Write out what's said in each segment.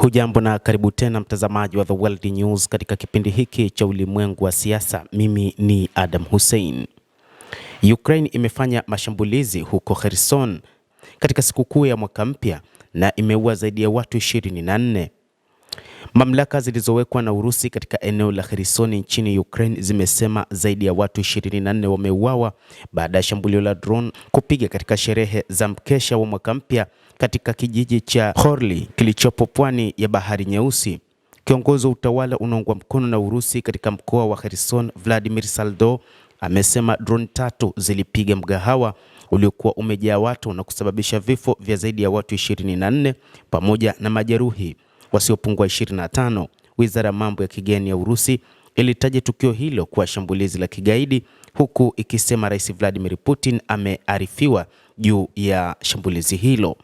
Hujambo na karibu tena mtazamaji wa The World News katika kipindi hiki cha ulimwengu wa siasa. Mimi ni Adam Hussein. Ukraine imefanya mashambulizi huko Kherson katika sikukuu ya mwaka mpya na imeua zaidi ya watu 24. Mamlaka zilizowekwa na Urusi katika eneo la Kherson nchini Ukraine zimesema zaidi ya watu 24 wameuawa baada ya shambulio la drone kupiga katika sherehe za mkesha wa mwaka mpya katika kijiji cha Horli kilichopo pwani ya Bahari Nyeusi. Kiongozi wa utawala unaoungwa mkono na Urusi katika mkoa wa Kherson, Vladimir Saldo, amesema drone 3 zilipiga mgahawa uliokuwa umejaa watu na kusababisha vifo vya zaidi ya watu 24 pamoja na majeruhi wasiopungua 25. Wizara ya mambo ya kigeni ya Urusi ilitaja tukio hilo kuwa shambulizi la kigaidi, huku ikisema Rais Vladimir Putin amearifiwa juu ya shambulizi hilo.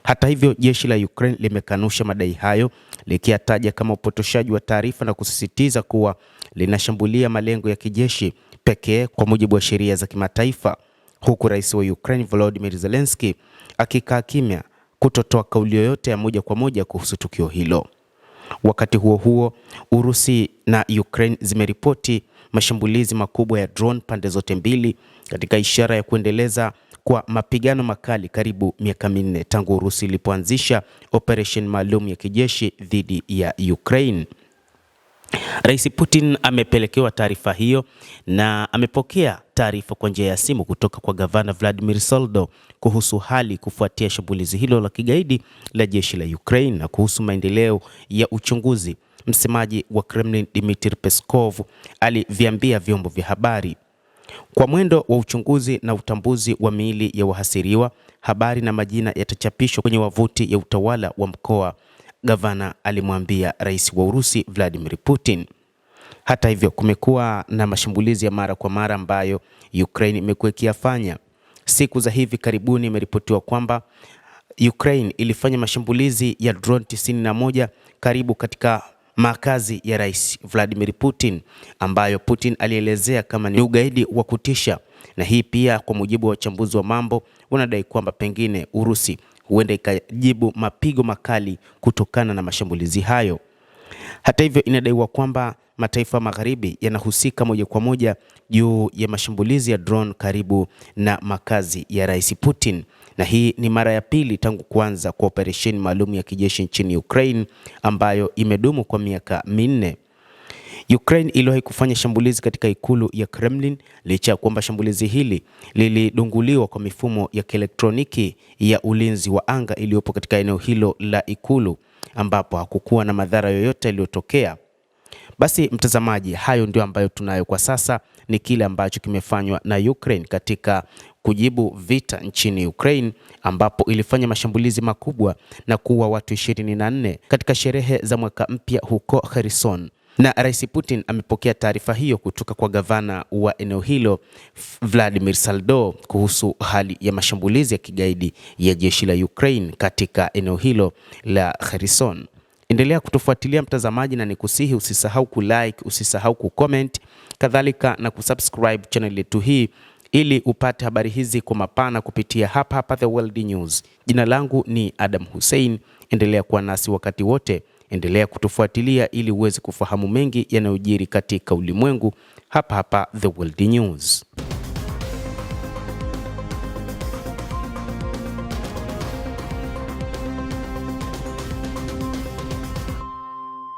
Hata hivyo, jeshi la Ukraine limekanusha madai hayo, likiyataja kama upotoshaji wa taarifa na kusisitiza kuwa linashambulia malengo ya kijeshi pekee kwa mujibu wa sheria za kimataifa, huku Rais wa Ukraine Volodymyr Zelensky akikaa kimya kutotoa kauli yoyote ya moja kwa moja kuhusu tukio hilo. Wakati huo huo, Urusi na Ukraine zimeripoti mashambulizi makubwa ya drone pande zote mbili katika ishara ya kuendeleza kwa mapigano makali karibu miaka 4 tangu Urusi ilipoanzisha operation maalum ya kijeshi dhidi ya Ukraine. Rais Putin amepelekewa taarifa hiyo na amepokea taarifa kwa njia ya simu kutoka kwa gavana Vladimir Saldo kuhusu hali kufuatia shambulizi hilo la kigaidi la jeshi la Ukraine na kuhusu maendeleo ya uchunguzi. Msemaji wa Kremlin Dmitry Peskov aliviambia vyombo vya habari, kwa mwendo wa uchunguzi na utambuzi wa miili ya wahasiriwa, habari na majina yatachapishwa kwenye wavuti ya utawala wa mkoa, gavana alimwambia rais wa Urusi Vladimir Putin. Hata hivyo, kumekuwa na mashambulizi ya mara kwa mara ambayo Ukraine imekuwa ikiyafanya. Siku za hivi karibuni imeripotiwa kwamba Ukraine ilifanya mashambulizi ya drone 91 karibu katika makazi ya Rais Vladimir Putin, ambayo Putin alielezea kama ni ugaidi wa kutisha. Na hii pia, kwa mujibu wa wachambuzi wa mambo, wanadai kwamba pengine Urusi huenda ikajibu mapigo makali kutokana na mashambulizi hayo. Hata hivyo, inadaiwa kwamba mataifa magharibi yanahusika moja kwa moja juu ya mashambulizi ya drone karibu na makazi ya Rais Putin, na hii ni mara ya pili tangu kuanza kwa operesheni maalum ya kijeshi nchini Ukraine ambayo imedumu kwa miaka 4. Ukraine iliwahi kufanya shambulizi katika ikulu ya Kremlin licha ya kwamba shambulizi hili lilidunguliwa kwa mifumo ya kielektroniki ya ulinzi wa anga iliyopo katika eneo hilo la ikulu, ambapo hakukuwa na madhara yoyote yaliyotokea. Basi mtazamaji, hayo ndio ambayo tunayo kwa sasa, ni kile ambacho kimefanywa na Ukraine katika kujibu vita nchini Ukraine, ambapo ilifanya mashambulizi makubwa na kuua watu 24 katika sherehe za mwaka mpya huko Kherson. Na Rais Putin amepokea taarifa hiyo kutoka kwa gavana wa eneo hilo Vladimir Saldo kuhusu hali ya mashambulizi ya kigaidi ya jeshi la Ukraine katika eneo hilo la Kherson. Endelea kutufuatilia mtazamaji, na nikusihi usisahau kulike, usisahau kucomment, kadhalika na kusubscribe channel yetu hii ili upate habari hizi kwa mapana kupitia hapa The World News. Jina langu ni Adam Hussein. Endelea kuwa nasi wakati wote. Endelea kutufuatilia ili uweze kufahamu mengi yanayojiri katika ulimwengu hapa The World News.